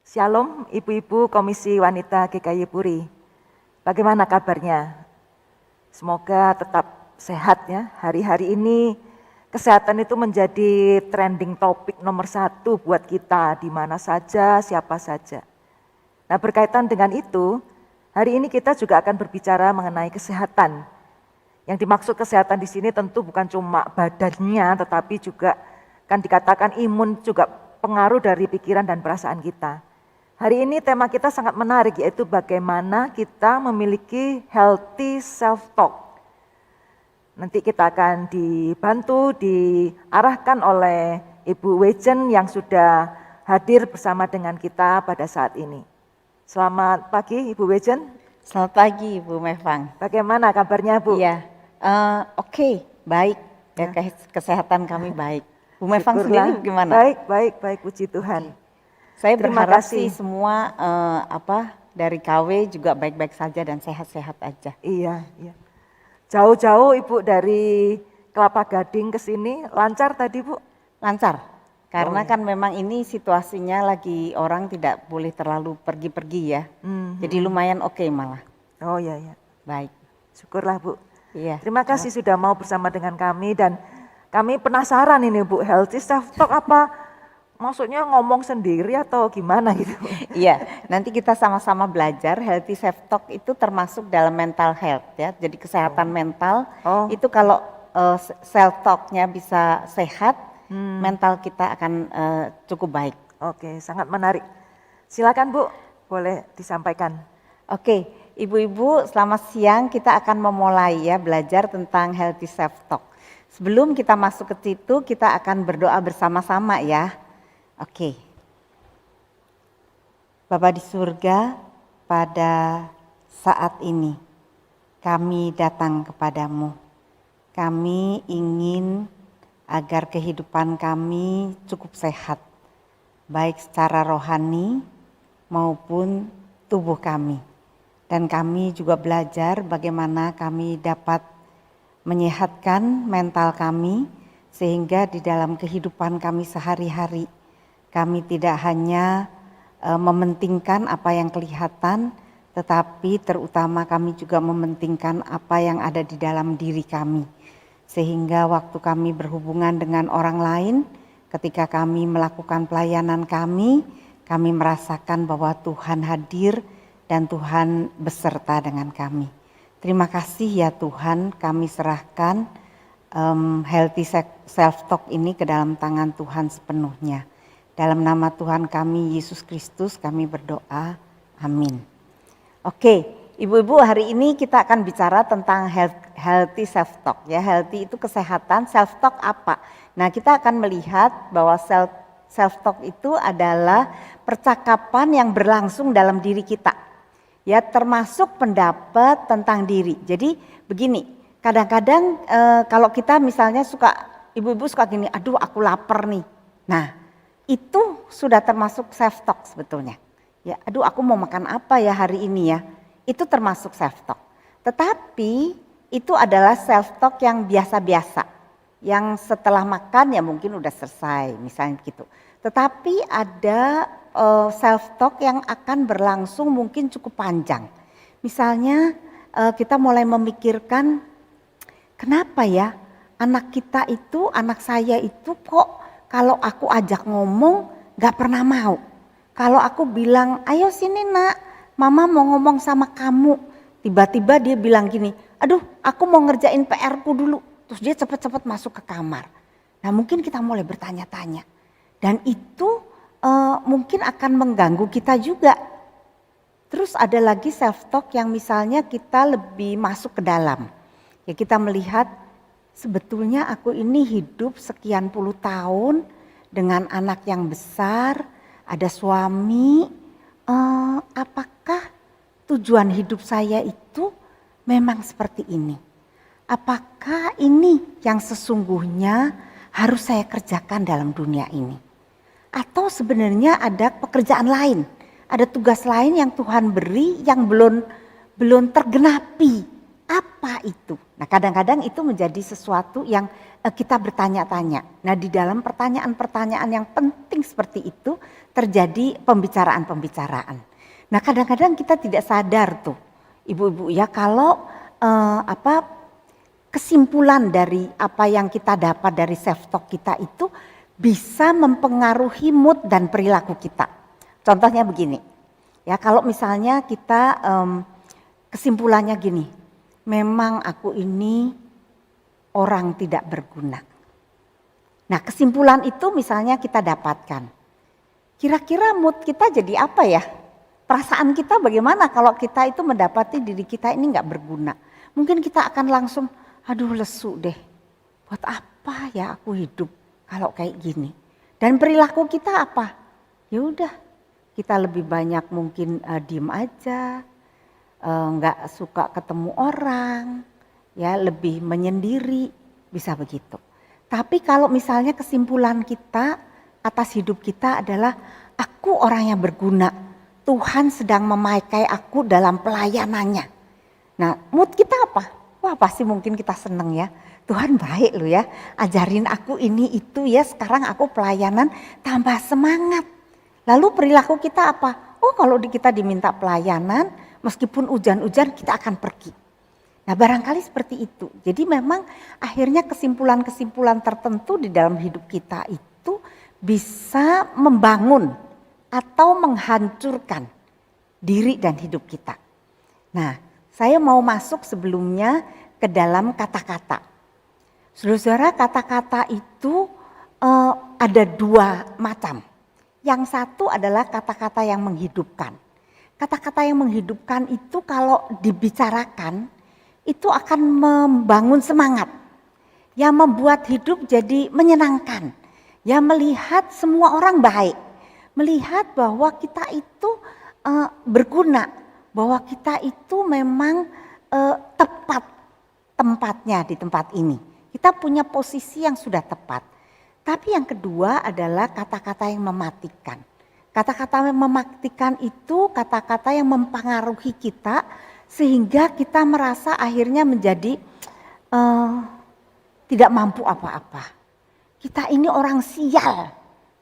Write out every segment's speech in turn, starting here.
Shalom Ibu-Ibu Komisi Wanita GKY Puri. Bagaimana kabarnya? Semoga tetap sehat ya. Hari-hari ini kesehatan itu menjadi trending topik nomor 1 buat kita di mana saja, siapa saja. Nah, berkaitan dengan itu, hari ini kita juga akan berbicara mengenai kesehatan. Yang dimaksud kesehatan di sini tentu bukan cuma badannya, tetapi juga kan dikatakan imun juga pengaruh dari pikiran dan perasaan kita. Hari ini tema kita sangat menarik, yaitu bagaimana kita memiliki healthy self-talk. Nanti kita akan dibantu, diarahkan oleh Ibu Wejen yang sudah hadir bersama dengan kita pada saat ini. Selamat pagi Ibu Wejen. Selamat pagi Bu Mevang. Bagaimana kabarnya Bu? Iya, oke, baik. Ya. Kesehatan kami baik. Bu Mevang sendiri gimana? Baik, puji Tuhan. Saya berharap sih semua dari KW juga baik-baik saja dan sehat-sehat aja. Iya. Jauh-jauh Ibu dari Kelapa Gading ke sini, lancar tadi Bu? Lancar, karena kan memang ini situasinya lagi orang tidak boleh terlalu pergi-pergi ya. Jadi lumayan oke malah. Oh iya. Baik. Syukurlah Bu. Iya. Terima kasih sudah mau bersama dengan kami dan kami penasaran ini Bu, healthy self-talk apa? Maksudnya ngomong sendiri atau gimana gitu? Iya, nanti kita sama-sama belajar. Healthy self-talk itu termasuk dalam mental health ya. Jadi kesehatan mental itu kalau self-talknya bisa sehat, mental kita akan cukup baik. Oke, sangat menarik. Silakan Bu, boleh disampaikan. Oke, ibu-ibu selamat siang. Kita akan memulai ya belajar tentang healthy self-talk. Sebelum kita masuk ke situ, kita akan berdoa bersama-sama ya. Oke. Bapa di surga, pada saat ini kami datang kepadamu. Kami ingin agar kehidupan kami cukup sehat, baik secara rohani maupun tubuh kami. Dan kami juga belajar bagaimana kami dapat menyehatkan mental kami, sehingga di dalam kehidupan kami sehari-hari, kami tidak hanya mementingkan apa yang kelihatan, tetapi terutama kami juga mementingkan apa yang ada di dalam diri kami. Sehingga waktu kami berhubungan dengan orang lain, ketika kami melakukan pelayanan kami merasakan bahwa Tuhan hadir dan Tuhan beserta dengan kami. Terima kasih ya Tuhan, kami serahkan healthy self-talk ini ke dalam tangan Tuhan sepenuhnya. Dalam nama Tuhan kami, Yesus Kristus, kami berdoa. Amin. Oke, ibu-ibu hari ini kita akan bicara tentang healthy self-talk. Ya, healthy itu kesehatan, self-talk apa? Nah, kita akan melihat bahwa self-talk itu adalah percakapan yang berlangsung dalam diri kita. Ya, termasuk pendapat tentang diri. Jadi begini, kadang-kadang kalau kita misalnya ibu-ibu suka gini, aduh aku lapar nih. Nah, itu sudah termasuk self-talk sebetulnya. Ya, aduh aku mau makan apa ya hari ini ya. Itu termasuk self-talk. Tetapi itu adalah self-talk yang biasa-biasa. Yang setelah makan ya mungkin udah selesai misalnya gitu. Tetapi ada self-talk yang akan berlangsung mungkin cukup panjang. Misalnya kita mulai memikirkan kenapa ya anak saya itu kok kalau aku ajak ngomong gak pernah mau. Kalau aku bilang, ayo sini nak, mama mau ngomong sama kamu. Tiba-tiba dia bilang gini, aduh aku mau ngerjain PR-ku dulu. Terus dia cepet-cepet masuk ke kamar. Nah mungkin kita mulai bertanya-tanya. Dan itu mungkin akan mengganggu kita juga. Terus ada lagi self-talk yang misalnya kita lebih masuk ke dalam. Ya kita melihat, sebetulnya aku ini hidup sekian puluh tahun dengan anak yang besar, ada suami. Apakah tujuan hidup saya itu memang seperti ini? Apakah ini yang sesungguhnya harus saya kerjakan dalam dunia ini? Atau sebenarnya ada pekerjaan lain, ada tugas lain yang Tuhan beri yang belum tergenapi? Apa itu? Nah kadang-kadang itu menjadi sesuatu yang kita bertanya-tanya. Nah, di dalam pertanyaan-pertanyaan yang penting seperti itu terjadi pembicaraan-pembicaraan. Nah, kadang-kadang kita tidak sadar tuh, ibu-ibu ya, kalau kesimpulan dari apa yang kita dapat dari self talk kita itu bisa mempengaruhi mood dan perilaku kita. Contohnya begini, ya kalau misalnya kita kesimpulannya gini, memang aku ini orang tidak berguna. Nah, kesimpulan itu misalnya kita dapatkan. Kira-kira mood kita jadi apa ya? Perasaan kita bagaimana kalau kita itu mendapati diri kita ini nggak berguna? Mungkin kita akan langsung, aduh lesu deh. Buat apa ya aku hidup kalau kayak gini? Dan perilaku kita apa? Ya udah, kita lebih banyak mungkin diem aja, nggak suka ketemu orang, ya lebih menyendiri, bisa begitu. Tapi kalau misalnya kesimpulan kita atas hidup kita adalah aku orang yang berguna, Tuhan sedang memakai aku dalam pelayanannya. Nah, mood kita apa? Wah, pasti mungkin kita seneng ya. Tuhan baik loh ya, ajarin aku ini itu ya, sekarang aku pelayanan tambah semangat. Lalu perilaku kita apa? Oh, kalau kita diminta pelayanan, meskipun hujan-hujan kita akan pergi. Nah, barangkali seperti itu. Jadi memang akhirnya kesimpulan-kesimpulan tertentu di dalam hidup kita itu bisa membangun atau menghancurkan diri dan hidup kita. Nah, saya mau masuk sebelumnya ke dalam kata-kata. Saudara, kata-kata itu ada dua macam. Yang satu adalah kata-kata yang menghidupkan. Kata-kata yang menghidupkan itu kalau dibicarakan itu akan membangun semangat. Yang membuat hidup jadi menyenangkan. Yang melihat semua orang baik. Melihat bahwa kita itu berguna. Bahwa kita itu memang tepat tempatnya di tempat ini. Kita punya posisi yang sudah tepat. Tapi yang kedua adalah kata-kata yang mematikan. Kata-kata yang mematikan itu kata-kata yang mempengaruhi kita sehingga kita merasa akhirnya menjadi tidak mampu apa-apa. Kita ini orang sial,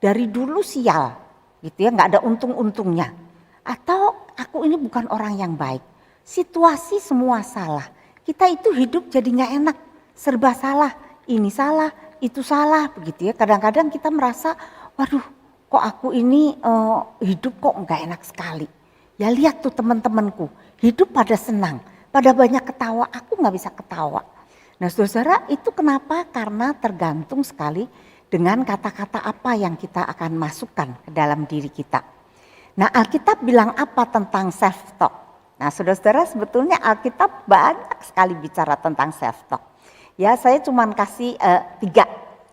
dari dulu sial, gitu ya, nggak ada untung-untungnya. Atau aku ini bukan orang yang baik. Situasi semua salah. Kita itu hidup jadi nggak enak, serba salah, ini salah, itu salah, begitu ya. Kadang-kadang kita merasa, waduh, kok aku ini hidup kok nggak enak sekali. Ya lihat tuh teman-temanku, hidup pada senang, pada banyak ketawa, aku nggak bisa ketawa. Nah, saudara, itu kenapa? Karena tergantung sekali dengan kata-kata apa yang kita akan masukkan ke dalam diri kita. Nah, Alkitab bilang apa tentang self-talk? Nah, saudara-saudara, sebetulnya Alkitab banyak sekali bicara tentang self-talk. Ya, saya cuma kasih 3.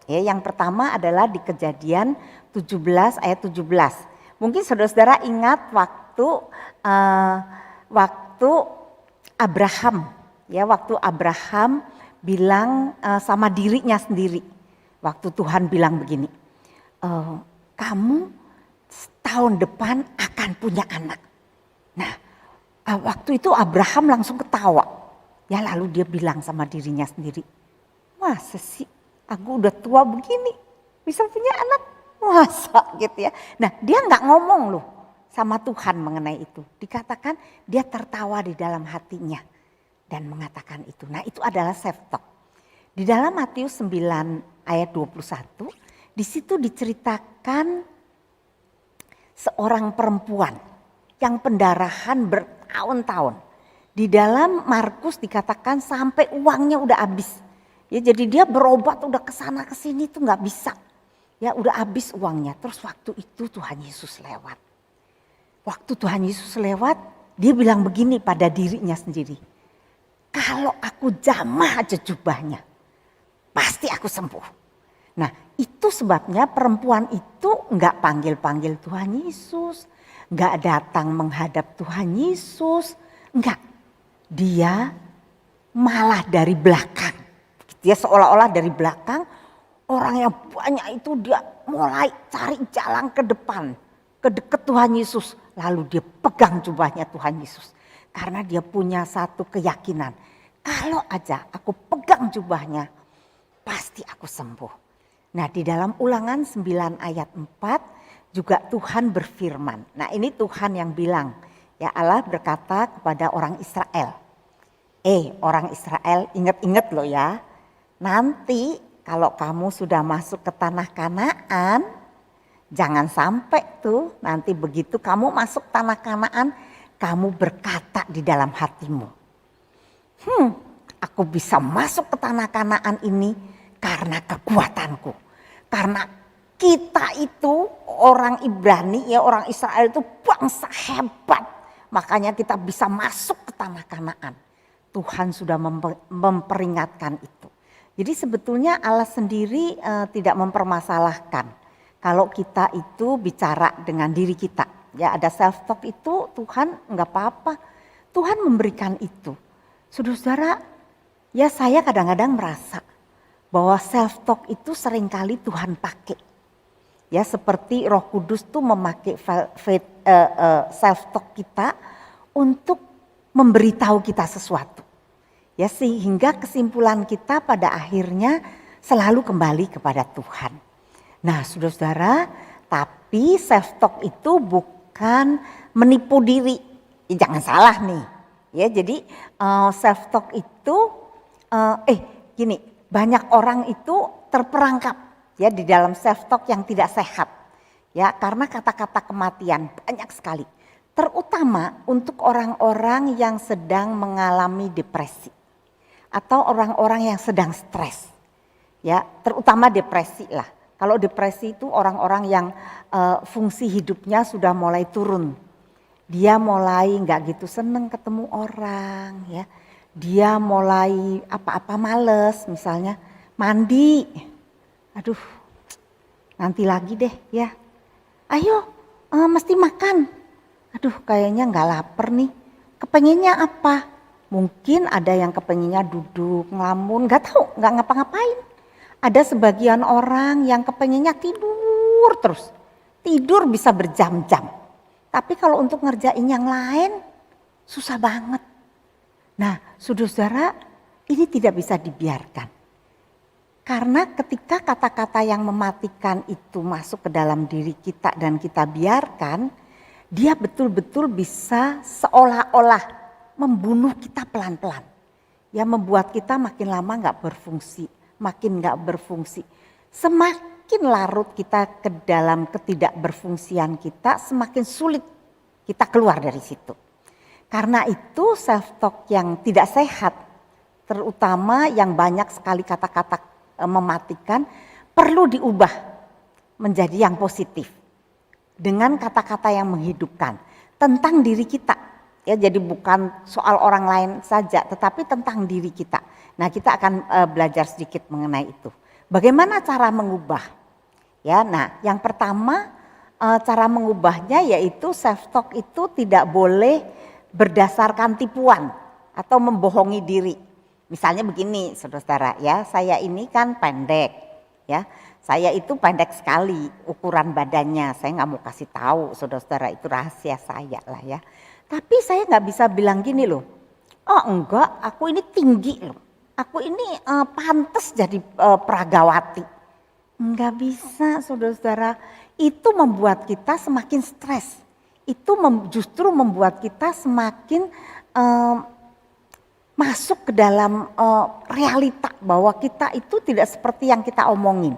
Ya, yang pertama adalah di Kejadian 17 ayat 17. Mungkin saudara-saudara ingat waktu Abraham, ya, waktu Abraham bilang sama dirinya sendiri. Waktu Tuhan bilang begini, kamu tahun depan akan punya anak. Nah, waktu itu Abraham langsung ketawa. Ya, lalu dia bilang sama dirinya sendiri, masa sih aku udah tua begini bisa punya anak? Masa gitu ya. Nah, dia nggak ngomong loh sama Tuhan mengenai itu. Dikatakan dia tertawa di dalam hatinya dan mengatakan itu. Nah, itu adalah self-talk. Di dalam Matius 9 ayat 21, di situ diceritakan seorang perempuan yang pendarahan bertahun-tahun. Di dalam Markus dikatakan sampai uangnya udah habis. Ya, jadi dia berobat udah kesana kesini tuh nggak bisa. Ya, udah habis uangnya. Terus waktu itu Tuhan Yesus lewat. Waktu Tuhan Yesus lewat, dia bilang begini pada dirinya sendiri. Kalau aku jamah aja jubahnya, pasti aku sembuh. Nah, itu sebabnya perempuan itu enggak panggil-panggil Tuhan Yesus, enggak datang menghadap Tuhan Yesus, enggak. Dia malah dari belakang. Dia seolah-olah dari belakang, orang yang banyak itu dia mulai cari jalan ke depan, ke dekat Tuhan Yesus. Lalu dia pegang jubahnya Tuhan Yesus. Karena dia punya satu keyakinan, kalau aja aku pegang jubahnya, pasti aku sembuh. Nah, di dalam Ulangan 9 ayat 4 juga Tuhan berfirman. Nah, ini Tuhan yang bilang, ya Allah berkata kepada orang Israel. Orang Israel, ingat-ingat loh ya. Nanti kalau kamu sudah masuk ke tanah Kanaan, jangan sampai tuh nanti begitu kamu masuk tanah Kanaan, kamu berkata di dalam hatimu, aku bisa masuk ke tanah Kanaan ini karena kekuatanku. Karena kita itu orang Ibrani, ya orang Israel itu bangsa hebat. Makanya kita bisa masuk ke tanah Kanaan. Tuhan sudah memperingatkan itu. Jadi sebetulnya Allah sendiri tidak mempermasalahkan kalau kita itu bicara dengan diri kita. Ya ada self talk itu Tuhan enggak apa-apa. Tuhan memberikan itu. Saudara-saudara, ya saya kadang-kadang merasa bahwa self talk itu seringkali Tuhan pakai. Ya seperti Roh Kudus tuh memakai self talk kita untuk memberitahu kita sesuatu. Ya sehingga kesimpulan kita pada akhirnya selalu kembali kepada Tuhan. Nah, saudara-saudara, tapi self talk itu bukan menipu diri. Ya, jangan salah nih. Ya, jadi self talk itu gini, banyak orang itu terperangkap ya di dalam self talk yang tidak sehat. Ya, karena kata-kata kematian banyak sekali. Terutama untuk orang-orang yang sedang mengalami depresi atau orang-orang yang sedang stres. Ya, terutama depresi lah. Kalau depresi itu orang-orang yang fungsi hidupnya sudah mulai turun. Dia mulai nggak gitu seneng ketemu orang, ya. Dia mulai apa-apa males, misalnya mandi. Aduh, nanti lagi deh ya. Ayo, mesti makan. Aduh, kayaknya nggak lapar nih. Kepengennya apa? Mungkin ada yang kepengennya duduk, ngelamun, nggak tahu, nggak ngapa-ngapain. Ada sebagian orang yang kepengennya tidur terus. Tidur bisa berjam-jam. Tapi kalau untuk ngerjain yang lain susah banget. Nah, saudara-saudara, ini tidak bisa dibiarkan. Karena ketika kata-kata yang mematikan itu masuk ke dalam diri kita dan kita biarkan, dia betul-betul bisa seolah-olah membunuh kita pelan-pelan. Ya membuat kita makin lama gak berfungsi, makin gak berfungsi. Semakin larut kita ke dalam ketidakberfungsian kita, semakin sulit kita keluar dari situ. Karena itu self talk yang tidak sehat, terutama yang banyak sekali kata-kata mematikan, perlu diubah menjadi yang positif. Dengan kata-kata yang menghidupkan tentang diri kita. Ya, jadi bukan soal orang lain saja, tetapi tentang diri kita. Nah, kita akan belajar sedikit mengenai itu. Bagaimana cara mengubah? Ya, nah, yang pertama cara mengubahnya yaitu self talk itu tidak boleh berdasarkan tipuan atau membohongi diri. Misalnya begini, saudara-saudara, ya, saya ini kan pendek, ya. Saya itu pendek sekali ukuran badannya. Saya nggak mau kasih tahu, saudara-saudara, itu rahasia saya lah ya. Tapi saya nggak bisa bilang gini loh, oh enggak, aku ini tinggi loh, aku ini pantas jadi peragawati. Enggak bisa, saudara-saudara, itu membuat kita semakin stres. Itu justru membuat kita semakin masuk ke dalam realita bahwa kita itu tidak seperti yang kita omongin.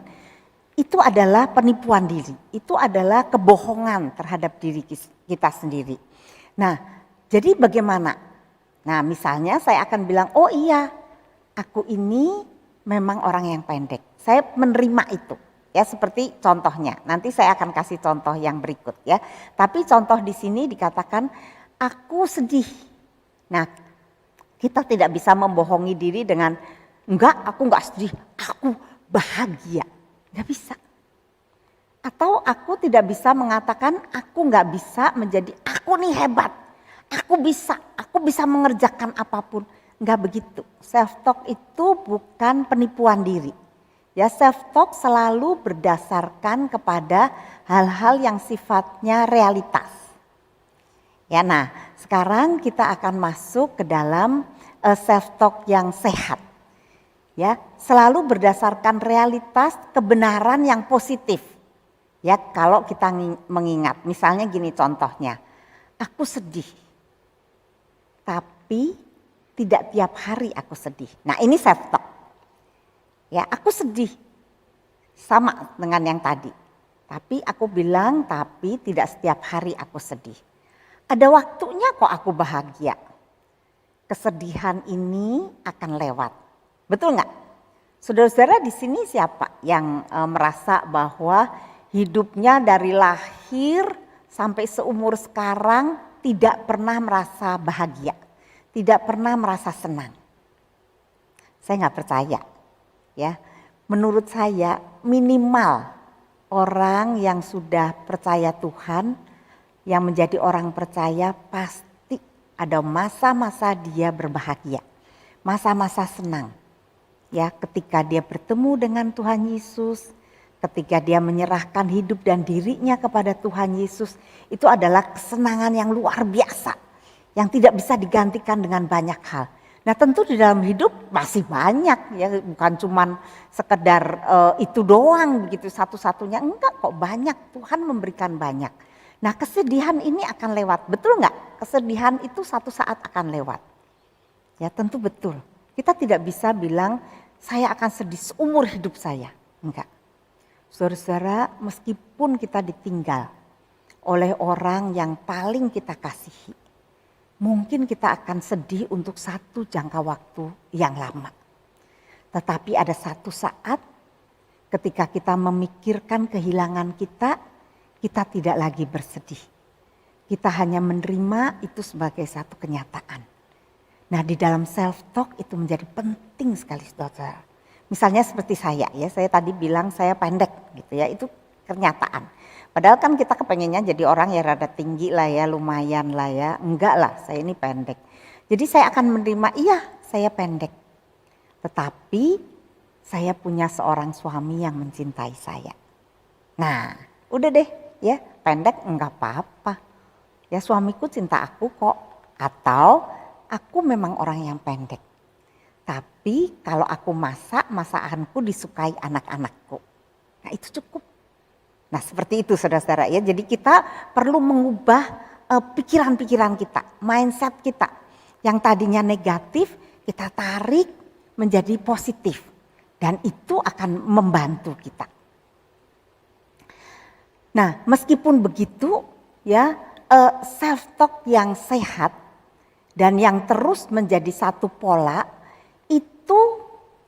Itu adalah penipuan diri, itu adalah kebohongan terhadap diri kita sendiri. Nah, jadi bagaimana? Nah, misalnya saya akan bilang, oh iya, aku ini memang orang yang pendek. Saya menerima itu. Ya, seperti contohnya. Nanti saya akan kasih contoh yang berikut ya. Tapi contoh di sini dikatakan, aku sedih. Nah, kita tidak bisa membohongi diri dengan, enggak, aku enggak sedih, aku bahagia. Enggak bisa. Atau aku tidak bisa mengatakan aku nggak bisa menjadi aku nih hebat, aku bisa mengerjakan apapun. Nggak begitu. Self talk itu bukan penipuan diri. Ya, self talk selalu berdasarkan kepada hal-hal yang sifatnya realitas. Ya, nah sekarang kita akan masuk ke dalam self talk yang sehat. Ya, selalu berdasarkan realitas kebenaran yang positif. Ya, kalau kita mengingat, misalnya gini contohnya, aku sedih, tapi tidak tiap hari aku sedih. Nah, ini self talk. Ya, aku sedih, sama dengan yang tadi. Tapi aku bilang, tapi tidak setiap hari aku sedih. Ada waktunya kok aku bahagia. Kesedihan ini akan lewat. Betul nggak? Saudara-saudara di sini siapa yang merasa bahwa hidupnya dari lahir sampai seumur sekarang tidak pernah merasa bahagia, tidak pernah merasa senang? Saya nggak percaya, ya. Menurut saya minimal orang yang sudah percaya Tuhan, yang menjadi orang percaya pasti ada masa-masa dia berbahagia, masa-masa senang. Ya, ketika dia bertemu dengan Tuhan Yesus, ketika dia menyerahkan hidup dan dirinya kepada Tuhan Yesus, itu adalah kesenangan yang luar biasa, yang tidak bisa digantikan dengan banyak hal. Nah, tentu di dalam hidup masih banyak, ya, bukan cuman sekedar itu doang begitu satu-satunya, enggak kok, banyak, Tuhan memberikan banyak. Nah, kesedihan ini akan lewat, betul enggak? Kesedihan itu satu saat akan lewat. Ya, tentu betul. Kita tidak bisa bilang saya akan sedih seumur hidup saya. Enggak. Saudara-saudara, meskipun kita ditinggal oleh orang yang paling kita kasihi, mungkin kita akan sedih untuk satu jangka waktu yang lama. Tetapi ada satu saat ketika kita memikirkan kehilangan kita tidak lagi bersedih. Kita hanya menerima itu sebagai satu kenyataan. Nah, di dalam self talk itu menjadi penting sekali, saudara. Misalnya seperti saya, ya, saya tadi bilang saya pendek gitu ya, itu kenyataan. Padahal kan kita kepengennya jadi orang yang rada tinggi lah ya, lumayan lah ya. Enggak lah, saya ini pendek. Jadi saya akan menerima, iya saya pendek. Tetapi saya punya seorang suami yang mencintai saya. Nah, udah deh ya, pendek enggak apa-apa. Ya, suamiku cinta aku kok. Atau aku memang orang yang pendek. Tapi kalau aku masak, masakanku disukai anak-anakku. Nah, itu cukup. Nah, seperti itu saudara-saudara ya. Jadi kita perlu mengubah pikiran-pikiran kita, mindset kita. Yang tadinya negatif kita tarik menjadi positif. Dan itu akan membantu kita. Nah, meskipun begitu ya, self talk yang sehat dan yang terus menjadi satu pola itu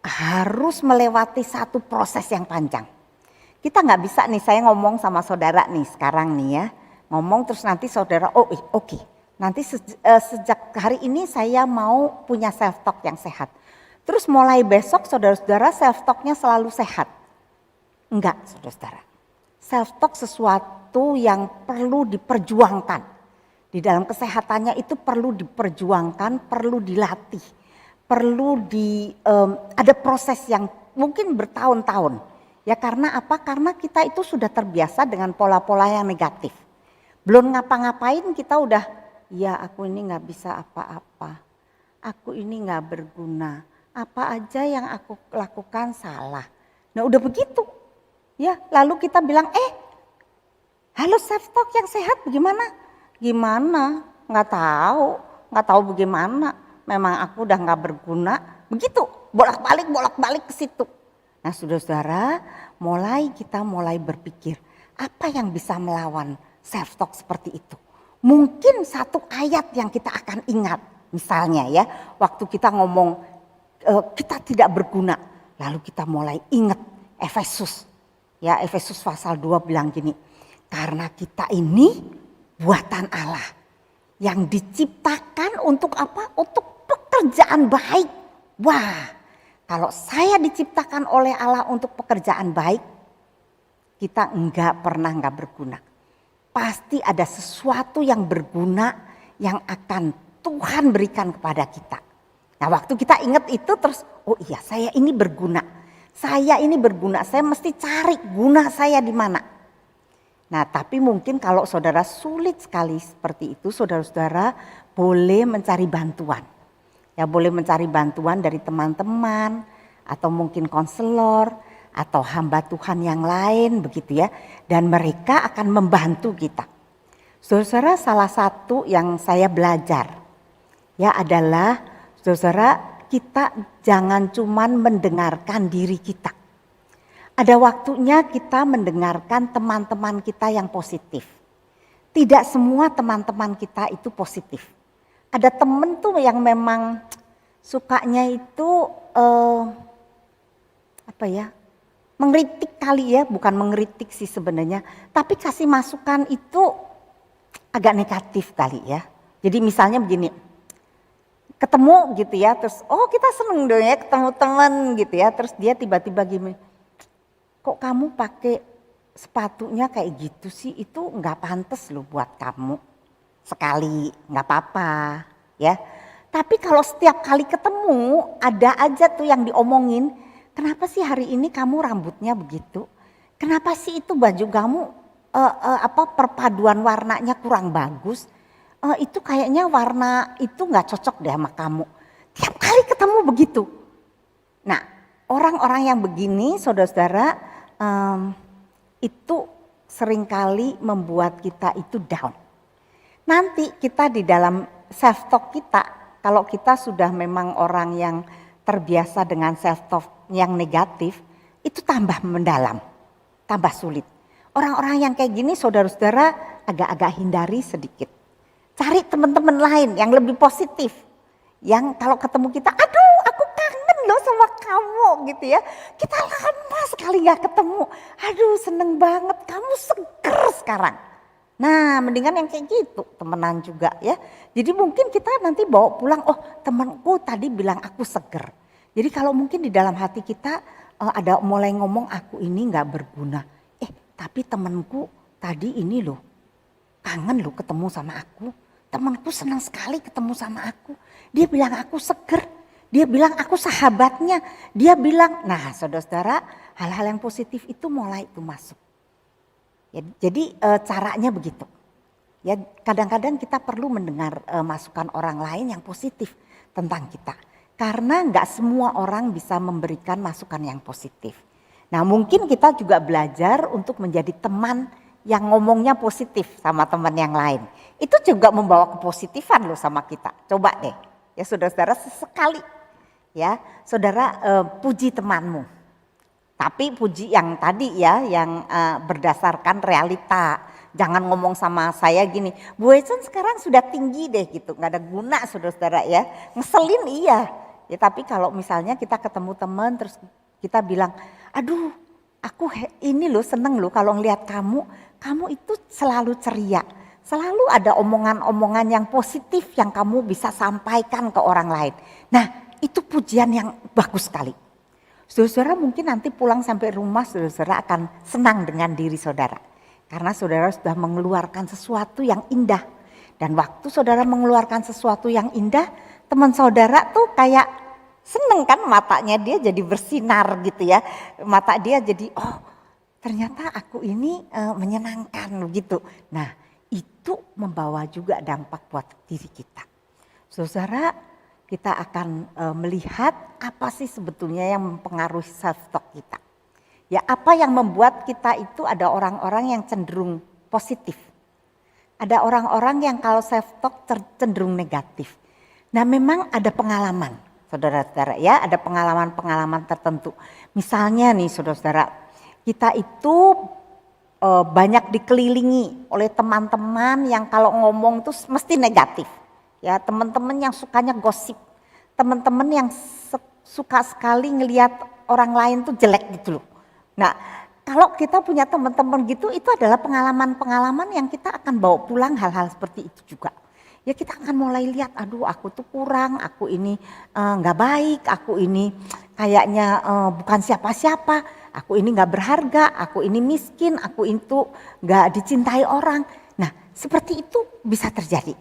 harus melewati satu proses yang panjang. Kita nggak bisa nih, saya ngomong sama saudara nih sekarang nih ya, ngomong terus nanti saudara oke. Nanti sejak hari ini saya mau punya self talk yang sehat. Terus mulai besok saudara-saudara self talknya selalu sehat. Enggak, saudara-saudara. Self talk sesuatu yang perlu diperjuangkan. Di dalam kesehatannya itu perlu diperjuangkan, perlu dilatih. Perlu ada proses yang mungkin bertahun-tahun. Ya, karena apa? Karena kita itu sudah terbiasa dengan pola-pola yang negatif. Belum ngapa-ngapain kita udah, ya aku ini gak bisa apa-apa. Aku ini gak berguna. Apa aja yang aku lakukan salah. Nah, udah begitu. Ya, lalu kita bilang, halo self talk yang sehat bagaimana? Gimana? Gak tahu bagaimana. Memang aku udah gak berguna. Begitu, bolak-balik ke situ. Nah, saudara-saudara, kita mulai berpikir, apa yang bisa melawan self talk seperti itu? Mungkin satu ayat yang kita akan ingat. Misalnya ya, waktu kita ngomong kita tidak berguna, lalu kita mulai ingat Efesus. Ya, Efesus pasal 2 bilang gini, karena kita ini buatan Allah yang diciptakan untuk apa? Untuk pekerjaan baik. Wah, kalau saya diciptakan oleh Allah untuk pekerjaan baik, kita enggak berguna. Pasti ada sesuatu yang berguna yang akan Tuhan berikan kepada kita. Nah, waktu kita ingat itu terus, oh iya saya ini berguna. Saya mesti cari guna saya di mana. Nah, tapi mungkin kalau saudara sulit sekali seperti itu, saudara-saudara boleh mencari bantuan. Ya, boleh mencari bantuan dari teman-teman atau mungkin konselor atau hamba Tuhan yang lain begitu ya, dan mereka akan membantu kita. Saudara, salah satu yang saya belajar ya adalah saudara, kita jangan cuman mendengarkan diri kita. Ada waktunya kita mendengarkan teman-teman kita yang positif. Tidak semua teman-teman kita itu positif. Ada temen tuh yang memang sukanya itu mengkritik kali ya, bukan mengkritik sih sebenarnya, tapi kasih masukan itu agak negatif kali ya. Jadi misalnya begini, ketemu gitu ya, terus kita seneng dong ya ketemu teman gitu ya, terus dia tiba-tiba gini, kok kamu pakai sepatunya kayak gitu sih, itu nggak pantas loh buat kamu. Sekali nggak apa-apa ya, tapi kalau setiap kali ketemu ada aja tuh yang diomongin, kenapa sih hari ini kamu rambutnya begitu, kenapa sih itu baju kamu perpaduan warnanya kurang bagus, itu kayaknya warna itu nggak cocok deh sama kamu. Tiap kali ketemu begitu. Nah, orang-orang yang begini saudara-saudara itu seringkali membuat kita itu down. Nanti kita di dalam self talk kita, kalau kita sudah memang orang yang terbiasa dengan self talk yang negatif, itu tambah mendalam, tambah sulit. Orang-orang yang kayak gini saudara-saudara agak-agak hindari sedikit. Cari teman-teman lain yang lebih positif. Yang kalau ketemu kita, aduh aku kangen loh sama kamu gitu ya. Kita lama sekali gak ketemu. Aduh seneng banget, kamu seger sekarang. Nah mendingan yang kayak gitu, temenan juga ya. Jadi mungkin kita nanti bawa pulang, temanku tadi bilang aku seger. Jadi kalau mungkin di dalam hati kita ada mulai ngomong aku ini gak berguna. Tapi temanku tadi ini loh, kangen loh ketemu sama aku. Temanku senang sekali ketemu sama aku. Dia bilang aku seger. Dia bilang aku sahabatnya. Dia bilang, nah saudara-saudara hal-hal yang positif itu mulai itu masuk. Ya, jadi caranya begitu. Ya kadang-kadang kita perlu mendengar masukan orang lain yang positif tentang kita. Karena nggak semua orang bisa memberikan masukan yang positif. Nah mungkin kita juga belajar untuk menjadi teman yang ngomongnya positif sama teman yang lain. Itu juga membawa kepositifan loh sama kita. Coba deh ya saudara-saudara sesekali ya saudara puji temanmu. Tapi puji yang tadi ya yang berdasarkan realita. Jangan ngomong sama saya gini, Bu Econ sekarang sudah tinggi deh gitu. Gak ada guna saudara-saudara ya. Ngeselin iya. Ya tapi kalau misalnya kita ketemu teman terus kita bilang, aduh aku ini loh seneng loh kalau ngelihat kamu itu selalu ceria. Selalu ada omongan-omongan yang positif yang kamu bisa sampaikan ke orang lain. Nah itu pujian yang bagus sekali. Saudara mungkin nanti pulang sampai rumah saudara akan senang dengan diri saudara. Karena saudara sudah mengeluarkan sesuatu yang indah. Dan waktu saudara mengeluarkan sesuatu yang indah, teman saudara tuh kayak seneng kan matanya dia jadi bersinar gitu ya. Mata dia jadi ternyata aku ini menyenangkan gitu. Nah itu membawa juga dampak buat diri kita. Saudara kita akan melihat apa sih sebetulnya yang mempengaruhi self talk kita. Ya apa yang membuat kita itu ada orang-orang yang cenderung positif. Ada orang-orang yang kalau self talk cenderung negatif. Nah memang ada pengalaman saudara-saudara ya, ada pengalaman-pengalaman tertentu. Misalnya nih saudara-saudara, kita itu banyak dikelilingi oleh teman-teman yang kalau ngomong tuh mesti negatif. Ya teman-teman yang sukanya gosip, teman-teman yang suka sekali ngelihat orang lain tuh jelek gitu loh. Nah kalau kita punya teman-teman gitu itu adalah pengalaman-pengalaman yang kita akan bawa pulang hal-hal seperti itu juga. Ya kita akan mulai lihat, aduh aku tuh kurang, aku ini gak baik, aku ini kayaknya bukan siapa-siapa, aku ini gak berharga, aku ini miskin, aku itu gak dicintai orang. Nah seperti itu bisa terjadi.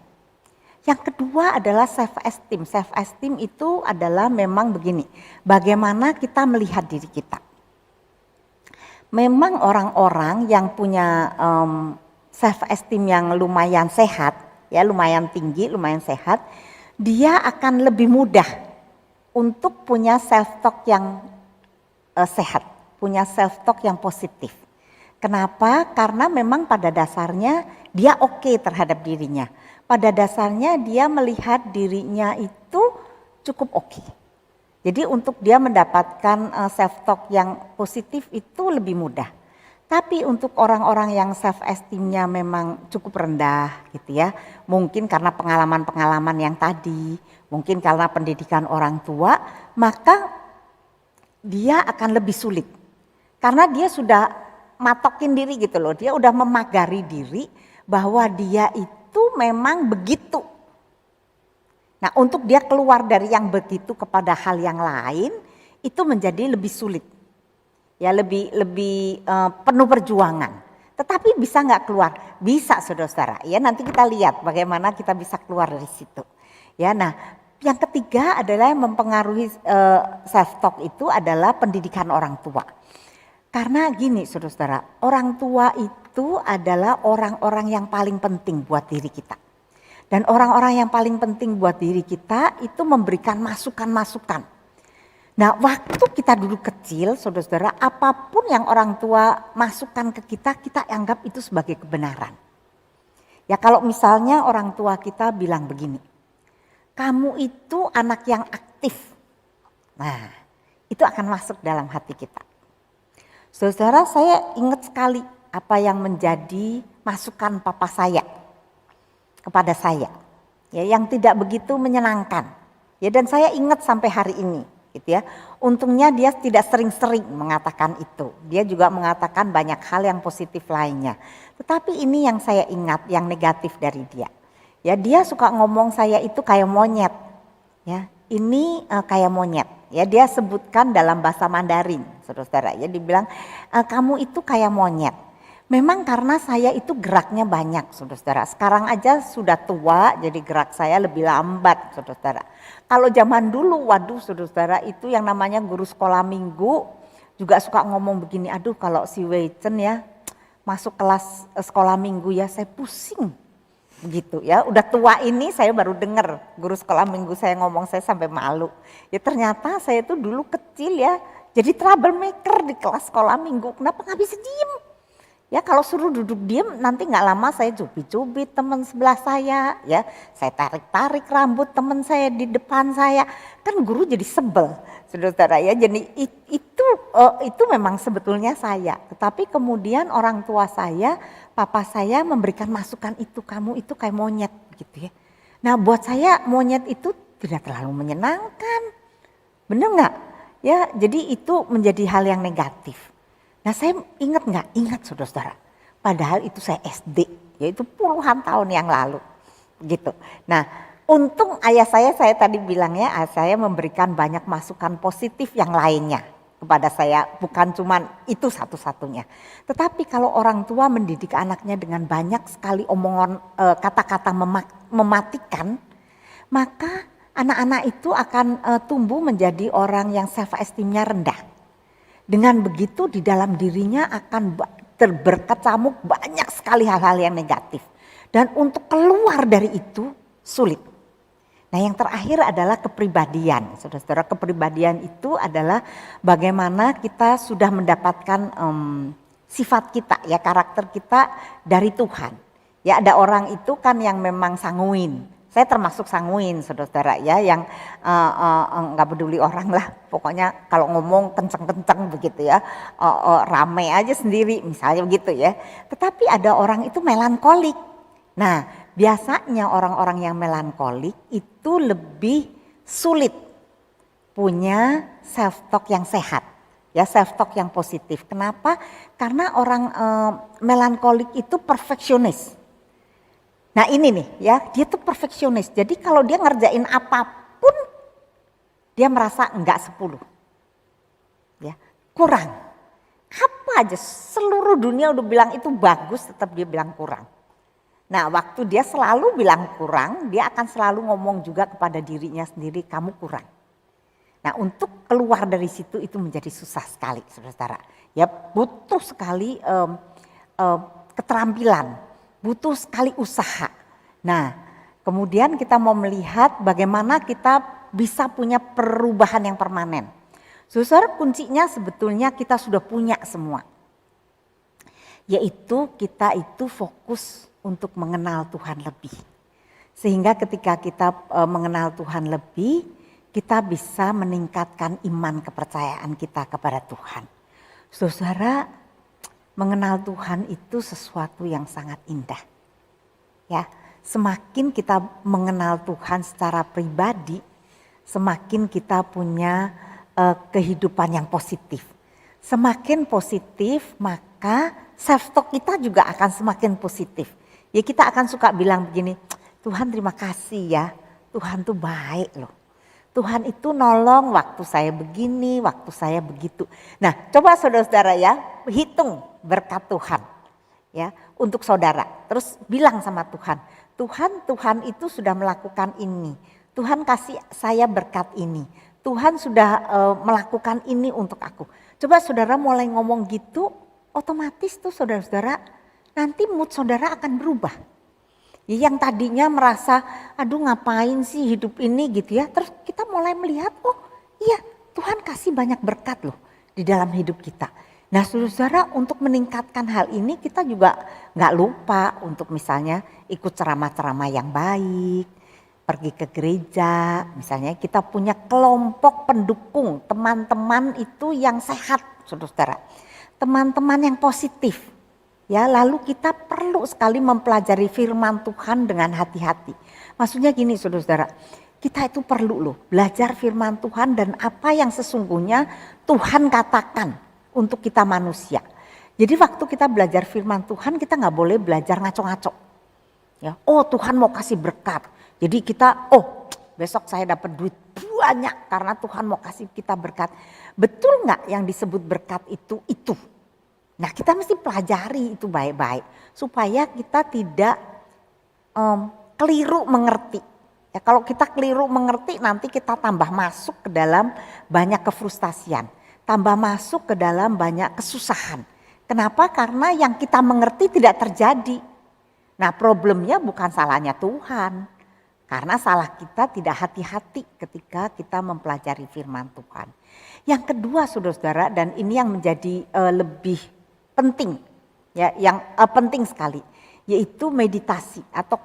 Yang kedua adalah self esteem. Self esteem itu adalah memang begini, bagaimana kita melihat diri kita. Memang orang-orang yang punya self esteem yang lumayan sehat, ya lumayan tinggi, lumayan sehat, dia akan lebih mudah untuk punya self talk yang sehat, punya self talk yang positif. Kenapa? Karena memang pada dasarnya dia oke terhadap dirinya. Pada dasarnya dia melihat dirinya itu cukup oke. Jadi untuk dia mendapatkan self talk yang positif itu lebih mudah. Tapi untuk orang-orang yang self esteemnya memang cukup rendah gitu ya. Mungkin karena pengalaman-pengalaman yang tadi, mungkin karena pendidikan orang tua, maka dia akan lebih sulit. Karena dia sudah matokin diri gitu loh, dia udah memagari diri bahwa dia itu memang begitu. Nah untuk dia keluar dari yang begitu kepada hal yang lain itu menjadi lebih sulit, ya lebih penuh perjuangan. Tetapi bisa nggak keluar? Bisa saudara-saudara. Ya nanti kita lihat bagaimana kita bisa keluar dari situ. Ya nah yang ketiga adalah yang mempengaruhi self talk itu adalah pendidikan orang tua. Karena gini saudara-saudara, orang tua itu adalah orang-orang yang paling penting buat diri kita. Dan orang-orang yang paling penting buat diri kita itu memberikan masukan-masukan. Nah waktu kita dulu kecil saudara-saudara, apapun yang orang tua masukkan ke kita, kita anggap itu sebagai kebenaran. Ya kalau misalnya orang tua kita bilang begini, kamu itu anak yang aktif. Nah itu akan masuk dalam hati kita. Saudara, saya ingat sekali apa yang menjadi masukan papa saya kepada saya, ya, yang tidak begitu menyenangkan. Ya, dan saya ingat sampai hari ini, gitu ya. Untungnya dia tidak sering-sering mengatakan itu. Dia juga mengatakan banyak hal yang positif lainnya. Tetapi ini yang saya ingat, yang negatif dari dia. Ya, dia suka ngomong saya itu kayak monyet. Ya, ini kayak monyet. Ya, dia sebutkan dalam bahasa Mandarin, saudara-saudara. Ya, dibilang kamu itu kayak monyet. Memang karena saya itu geraknya banyak, saudara-saudara. Sekarang aja sudah tua, jadi gerak saya lebih lambat, saudara-saudara. Kalau zaman dulu, waduh, saudara-saudara, itu yang namanya guru sekolah minggu juga suka ngomong begini. Aduh, kalau si Wei Chen ya masuk kelas sekolah minggu ya, saya pusing. Begitu ya, udah tua ini saya baru dengar guru sekolah minggu saya ngomong, saya sampai malu. Ya ternyata saya tuh dulu kecil ya, jadi troublemaker di kelas sekolah minggu. Kenapa nggak bisa diem? Ya kalau suruh duduk diem nanti nggak lama saya cubit-cubit teman sebelah saya, ya saya tarik-tarik rambut teman saya di depan saya, kan guru jadi sebel, saudara-saudara ya. Jadi itu memang sebetulnya saya, tetapi kemudian orang tua saya, papa saya memberikan masukan itu, kamu itu kayak monyet gitu ya. Nah buat saya monyet itu tidak terlalu menyenangkan, bener nggak? Ya jadi itu menjadi hal yang negatif. Nah saya ingat nggak? Ingat saudara-saudara. Padahal itu saya SD, yaitu puluhan tahun yang lalu, gitu. Nah untung ayah saya tadi bilangnya, saya memberikan banyak masukan positif yang lainnya kepada saya, bukan cuman itu satu-satunya. Tetapi kalau orang tua mendidik anaknya dengan banyak sekali omongan kata-kata mematikan, maka anak-anak itu akan tumbuh menjadi orang yang self esteemnya rendah. Dengan begitu di dalam dirinya akan berkecamuk banyak sekali hal-hal yang negatif. Dan untuk keluar dari itu sulit. Nah yang terakhir adalah kepribadian. Saudara-saudara, kepribadian itu adalah bagaimana kita sudah mendapatkan sifat kita, ya karakter kita dari Tuhan. Ya ada orang itu kan yang memang sanguin. Saya termasuk sanguin saudara-saudara ya, yang nggak peduli orang lah. Pokoknya kalau ngomong kenceng-kenceng begitu ya, rame aja sendiri misalnya begitu ya. Tetapi ada orang itu melankolik. Nah biasanya orang-orang yang melankolik itu lebih sulit punya self talk yang sehat, ya self talk yang positif. Kenapa? Karena orang melankolik itu perfeksionis. Nah ini nih ya, dia tuh perfeksionis. Jadi kalau dia ngerjain apapun dia merasa enggak 10. Ya, kurang. Apa aja seluruh dunia udah bilang itu bagus, tetap dia bilang kurang. Nah waktu dia selalu bilang kurang, dia akan selalu ngomong juga kepada dirinya sendiri, kamu kurang. Nah untuk keluar dari situ itu menjadi susah sekali saudara-saudara. Ya butuh sekali keterampilan, butuh sekali usaha. Nah kemudian kita mau melihat bagaimana kita bisa punya perubahan yang permanen. Saudara, kuncinya sebetulnya kita sudah punya semua. Yaitu kita itu fokus untuk mengenal Tuhan lebih. Sehingga ketika kita mengenal Tuhan lebih, kita bisa meningkatkan iman kepercayaan kita kepada Tuhan. Saudara, mengenal Tuhan itu sesuatu yang sangat indah. Ya, semakin kita mengenal Tuhan secara pribadi, semakin kita punya kehidupan yang positif. Semakin positif, maka self talk kita juga akan semakin positif. Ya, kita akan suka bilang begini, Tuhan terima kasih ya, Tuhan tuh baik loh. Tuhan itu nolong waktu saya begini, waktu saya begitu. Nah, coba saudara-saudara ya, hitung berkat Tuhan ya untuk saudara. Terus bilang sama Tuhan, Tuhan itu sudah melakukan ini. Tuhan kasih saya berkat ini. Tuhan sudah melakukan ini untuk aku. Coba saudara mulai ngomong gitu, otomatis tuh saudara-saudara nanti mood saudara akan berubah. Yang tadinya merasa, aduh ngapain sih hidup ini gitu ya. Terus kita mulai melihat, oh iya Tuhan kasih banyak berkat loh di dalam hidup kita. Nah saudara, untuk meningkatkan hal ini kita juga gak lupa untuk misalnya ikut ceramah-ceramah yang baik. Pergi ke gereja, misalnya kita punya kelompok pendukung, teman-teman itu yang sehat saudara. Teman-teman yang positif. Ya, lalu kita perlu sekali mempelajari firman Tuhan dengan hati-hati. Maksudnya gini saudara, kita itu perlu loh belajar firman Tuhan dan apa yang sesungguhnya Tuhan katakan untuk kita manusia. Jadi waktu kita belajar firman Tuhan kita gak boleh belajar ngaco-ngaco. Ya, oh Tuhan mau kasih berkat. Jadi kita, oh besok saya dapat duit banyak karena Tuhan mau kasih kita berkat. Betul gak yang disebut berkat itu? Nah kita mesti pelajari itu baik-baik. Supaya kita tidak keliru mengerti. Ya, kalau kita keliru mengerti nanti kita tambah masuk ke dalam banyak kefrustasian. Tambah masuk ke dalam banyak kesusahan. Kenapa? Karena yang kita mengerti tidak terjadi. Nah problemnya bukan salahnya Tuhan. Karena salah kita tidak hati-hati ketika kita mempelajari firman Tuhan. Yang kedua saudara-saudara, dan ini yang menjadi lebih penting, ya, yang penting sekali, yaitu meditasi atau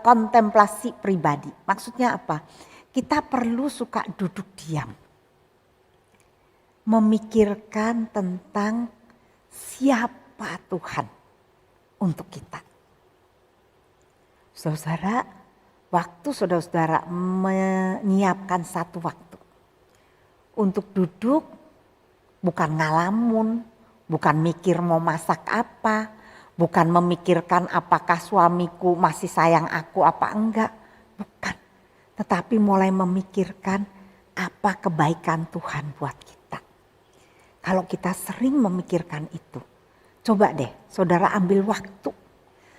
kontemplasi pribadi. Maksudnya apa? Kita perlu suka duduk diam. Memikirkan tentang siapa Tuhan untuk kita. Saudara, waktu saudara-saudara menyiapkan satu waktu untuk duduk, bukan ngalamun, bukan mikir mau masak apa, bukan memikirkan apakah suamiku masih sayang aku apa enggak, bukan. Tetapi mulai memikirkan apa kebaikan Tuhan buat kita. Kalau kita sering memikirkan itu, coba deh saudara ambil waktu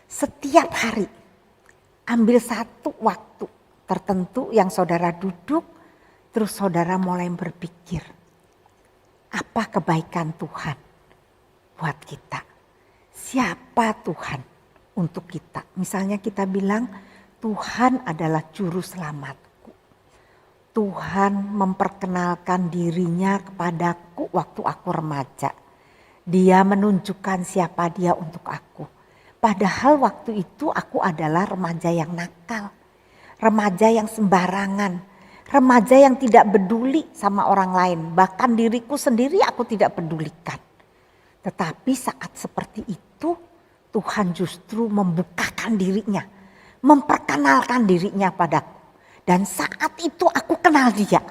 setiap hari. Ambil satu waktu tertentu yang saudara duduk, terus saudara mulai berpikir, apa kebaikan Tuhan buat kita? Siapa Tuhan untuk kita? Misalnya kita bilang, Tuhan adalah juru selamatku. Tuhan memperkenalkan dirinya kepadaku waktu aku remaja. Dia menunjukkan siapa dia untuk aku. Padahal waktu itu aku adalah remaja yang nakal, remaja yang sembarangan, remaja yang tidak peduli sama orang lain. Bahkan diriku sendiri aku tidak pedulikan. Tetapi saat seperti itu Tuhan justru membukakan dirinya, memperkenalkan dirinya padaku. Dan saat itu aku kenal dia.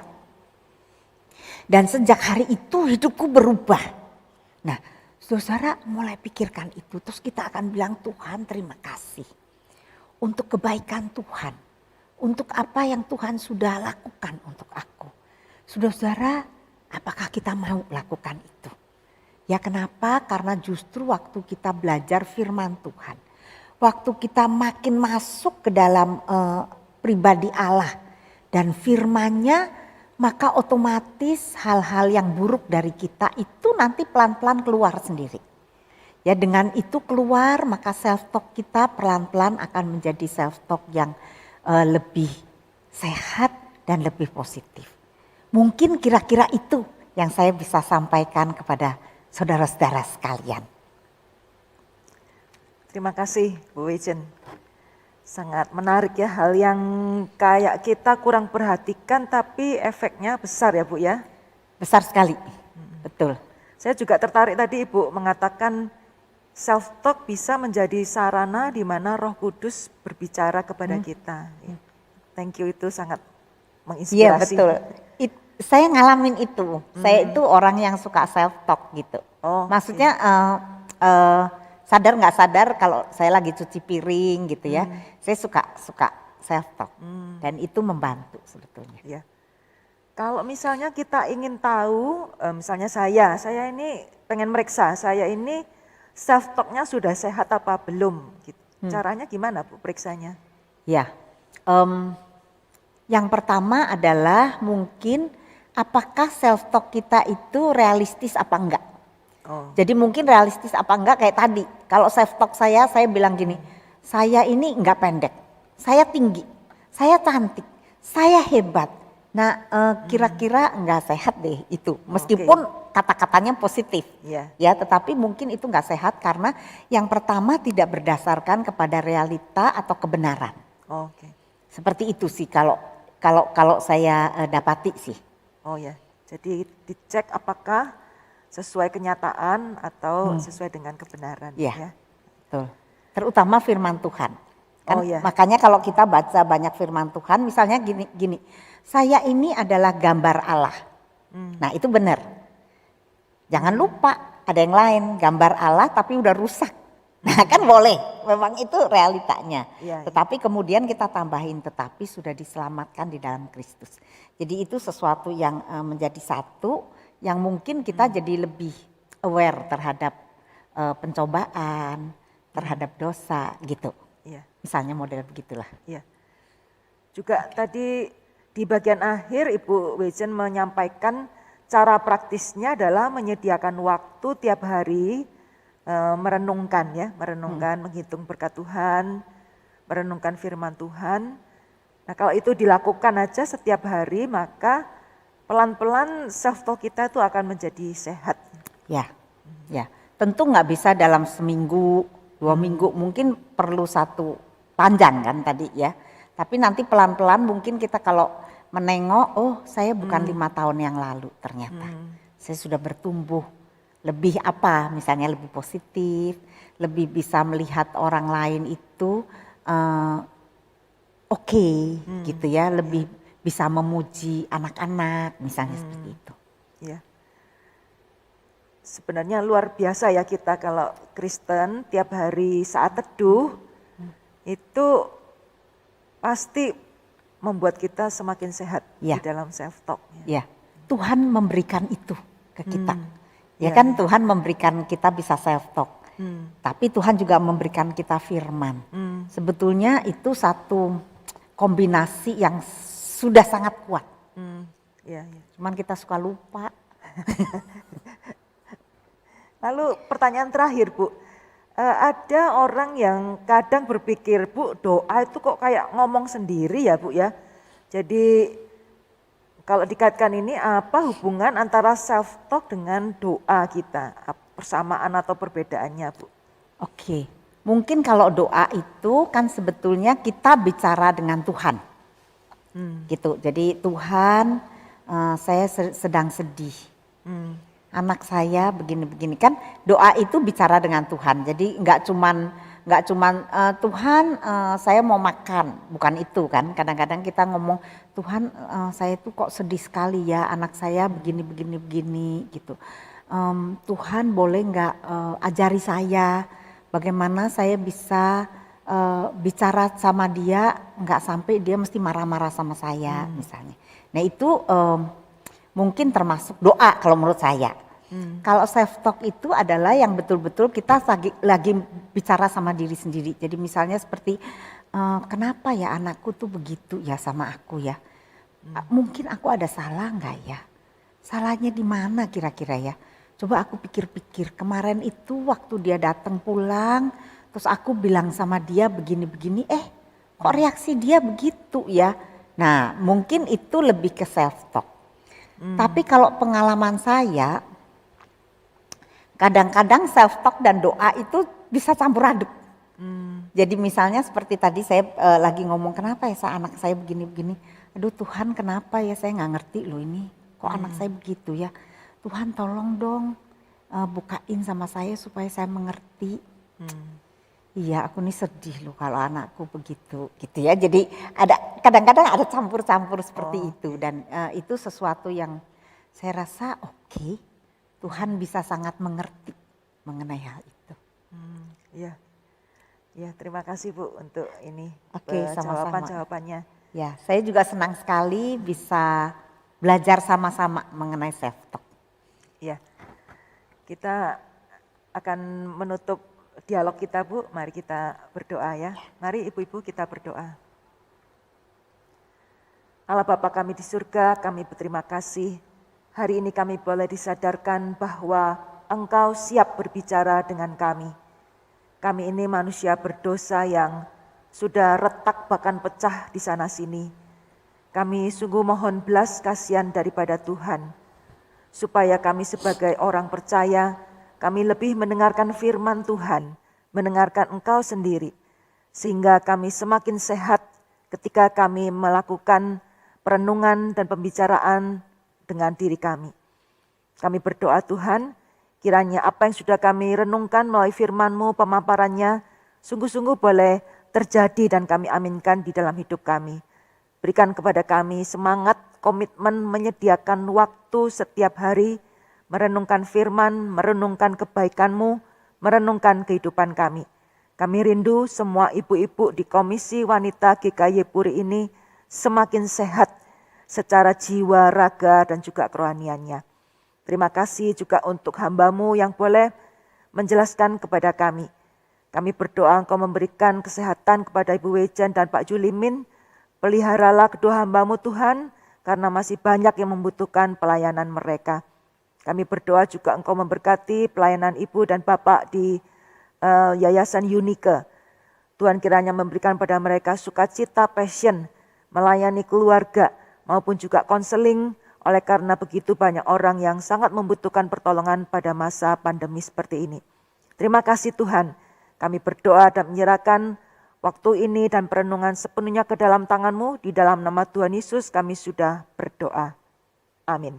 Dan sejak hari itu hidupku berubah. Nah, saudara mulai pikirkan itu, terus kita akan bilang Tuhan terima kasih untuk kebaikan Tuhan, untuk apa yang Tuhan sudah lakukan untuk aku. Saudara, apakah kita mau lakukan itu? Ya kenapa? Karena justru waktu kita belajar firman Tuhan, waktu kita makin masuk ke dalam pribadi Allah dan firman-Nya, maka otomatis hal-hal yang buruk dari kita itu nanti pelan-pelan keluar sendiri. Ya dengan itu keluar maka self talk kita pelan-pelan akan menjadi self talk yang lebih sehat dan lebih positif. Mungkin kira-kira itu yang saya bisa sampaikan kepada saudara-saudara sekalian. Terima kasih Bu Wijen. Sangat menarik ya, hal yang kayak kita kurang perhatikan tapi efeknya besar ya Bu ya. Besar sekali, betul. Saya juga tertarik tadi Ibu mengatakan self-talk bisa menjadi sarana di mana Roh Kudus berbicara kepada kita. Thank you, itu sangat Iya menginspirasi. betul. Saya ngalamin itu. Saya itu orang yang suka self-talk gitu. Oh, Maksudnya sadar nggak sadar kalau saya lagi cuci piring gitu ya, saya suka self-talk dan itu membantu sebetulnya. ya. Kalau misalnya kita ingin tahu, misalnya saya ini pengen meriksa, saya ini self-talknya sudah sehat apa belum? Gitu. Caranya gimana Bu periksanya? Ya, yang pertama adalah mungkin apakah self-talk kita itu realistis apa enggak. Oh, Jadi mungkin realistis apa enggak kayak tadi. Kalau self-talk saya bilang gini, saya ini enggak pendek, saya tinggi, saya cantik, saya hebat. Nah kira-kira enggak sehat deh itu. Meskipun kata-katanya positif. iya. Ya tetapi mungkin itu enggak sehat karena yang pertama tidak berdasarkan kepada realita atau kebenaran. Oke. Seperti itu sih kalau saya dapati sih. Oh ya, jadi dicek apakah sesuai kenyataan atau sesuai dengan kebenaran. Iya. Ya. Betul. Terutama firman Tuhan. Kan Oh ya. makanya kalau kita baca banyak firman Tuhan misalnya gini, saya ini adalah gambar Allah. Nah itu benar. Jangan lupa ada yang lain gambar Allah tapi udah rusak. Nah kan boleh, memang itu realitanya. Iya, iya. Tetapi kemudian kita tambahin tetapi sudah diselamatkan di dalam Kristus. Jadi itu sesuatu yang menjadi satu yang mungkin kita jadi lebih aware terhadap pencobaan, terhadap dosa gitu. Iya. Misalnya model begitulah. Iya. Juga tadi di bagian akhir Ibu Wijen menyampaikan cara praktisnya adalah menyediakan waktu tiap hari merenungkan ya, menghitung berkat Tuhan, merenungkan firman Tuhan. Nah kalau itu dilakukan aja setiap hari maka pelan-pelan self talk kita itu akan menjadi sehat. Ya, ya. Tentu nggak bisa dalam seminggu, 2 minggu, mungkin perlu satu panjang kan tadi ya. Tapi nanti pelan-pelan mungkin kita kalau menengok, oh saya bukan 5 tahun yang lalu ternyata. Saya sudah bertumbuh lebih apa, misalnya lebih positif, lebih bisa melihat orang lain itu oke, gitu ya, lebih bisa memuji anak-anak misalnya seperti itu. Ya. Sebenarnya luar biasa ya kita kalau Kristen tiap hari saat teduh itu pasti membuat kita semakin sehat Ya. di dalam self talk. Ya, Tuhan memberikan itu ke kita. Ya Ya, kan Tuhan memberikan kita bisa self talk. Tapi Tuhan juga memberikan kita firman. Sebetulnya itu satu kombinasi yang sudah sangat kuat. Ya, ya. Cuman kita suka lupa. Lalu pertanyaan terakhir Bu, ada orang yang kadang berpikir Bu doa itu kok kayak ngomong sendiri ya Bu ya. Jadi kalau dikaitkan ini apa hubungan antara self talk dengan doa kita, persamaan atau perbedaannya Bu? Oke, mungkin kalau doa itu kan sebetulnya kita bicara dengan Tuhan. Gitu, jadi Tuhan saya sedang sedih. Anak saya begini-begini kan doa itu bicara dengan Tuhan. Jadi nggak cuman Tuhan saya mau makan, bukan itu kan. Kadang-kadang kita ngomong Tuhan saya tuh kok sedih sekali ya anak saya begini gitu. Tuhan boleh nggak ajari saya bagaimana saya bisa bicara sama dia nggak sampai dia mesti marah-marah sama saya misalnya. Nah itu mungkin termasuk doa kalau menurut saya. Kalau self talk itu adalah yang betul-betul kita lagi bicara sama diri sendiri. Jadi misalnya seperti kenapa ya anakku tuh begitu ya sama aku ya. Mungkin aku ada salah nggak ya? Salahnya di mana kira-kira ya? Coba aku pikir-pikir kemarin itu waktu dia datang pulang. Terus aku bilang sama dia begini-begini kok reaksi dia begitu ya. Nah mungkin itu lebih ke self talk. Tapi kalau pengalaman saya, kadang-kadang self talk dan doa itu bisa campur aduk. Jadi misalnya seperti tadi saya lagi ngomong, kenapa ya anak saya begini-begini. Aduh Tuhan, kenapa ya, saya nggak ngerti loh ini. Kok anak saya begitu ya. Tuhan tolong dong bukain sama saya supaya saya mengerti. Iya, aku nih sedih loh kalau anakku begitu gitu ya. Jadi ada kadang-kadang ada campur-campur seperti itu, dan itu sesuatu yang saya rasa oke, Tuhan bisa sangat mengerti mengenai hal itu. Iya. Ya, terima kasih Bu untuk ini Oke, sama-sama. jawabannya. Ya, saya juga senang sekali bisa belajar sama-sama mengenai self talk. Ya. Kita akan menutup dialog kita Bu, mari kita berdoa ya. Mari ibu-ibu kita berdoa. Allah Bapa kami di surga, kami berterima kasih. Hari ini kami boleh disadarkan bahwa Engkau siap berbicara dengan kami. Kami ini manusia berdosa yang sudah retak bahkan pecah di sana sini. Kami sungguh mohon belas kasihan daripada Tuhan. Supaya kami sebagai orang percaya, kami lebih mendengarkan firman Tuhan, mendengarkan Engkau sendiri, sehingga kami semakin sehat ketika kami melakukan perenungan dan pembicaraan dengan diri kami. Kami berdoa Tuhan, kiranya apa yang sudah kami renungkan melalui firman-Mu, pemaparannya, sungguh-sungguh boleh terjadi dan kami aminkan di dalam hidup kami. Berikan kepada kami semangat, komitmen menyediakan waktu setiap hari, merenungkan firman, merenungkan kebaikan-Mu, merenungkan kehidupan kami. Kami rindu semua ibu-ibu di Komisi Wanita GKY Puri ini semakin sehat secara jiwa, raga, dan juga kerohaniannya. Terima kasih juga untuk hamba-Mu yang boleh menjelaskan kepada kami. Kami berdoa Engkau memberikan kesehatan kepada Ibu Wejan dan Pak Julimin. Peliharalah kedua hamba-Mu Tuhan, karena masih banyak yang membutuhkan pelayanan mereka. Kami berdoa juga Engkau memberkati pelayanan Ibu dan Bapak di Yayasan Unike. Tuhan kiranya memberikan pada mereka sukacita, passion, melayani keluarga, maupun juga konseling, oleh karena begitu banyak orang yang sangat membutuhkan pertolongan pada masa pandemi seperti ini. Terima kasih Tuhan, kami berdoa dan menyerahkan waktu ini dan perenungan sepenuhnya ke dalam tangan-Mu. Di dalam nama Tuhan Yesus kami sudah berdoa. Amin.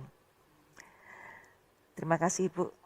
Terima kasih Ibu.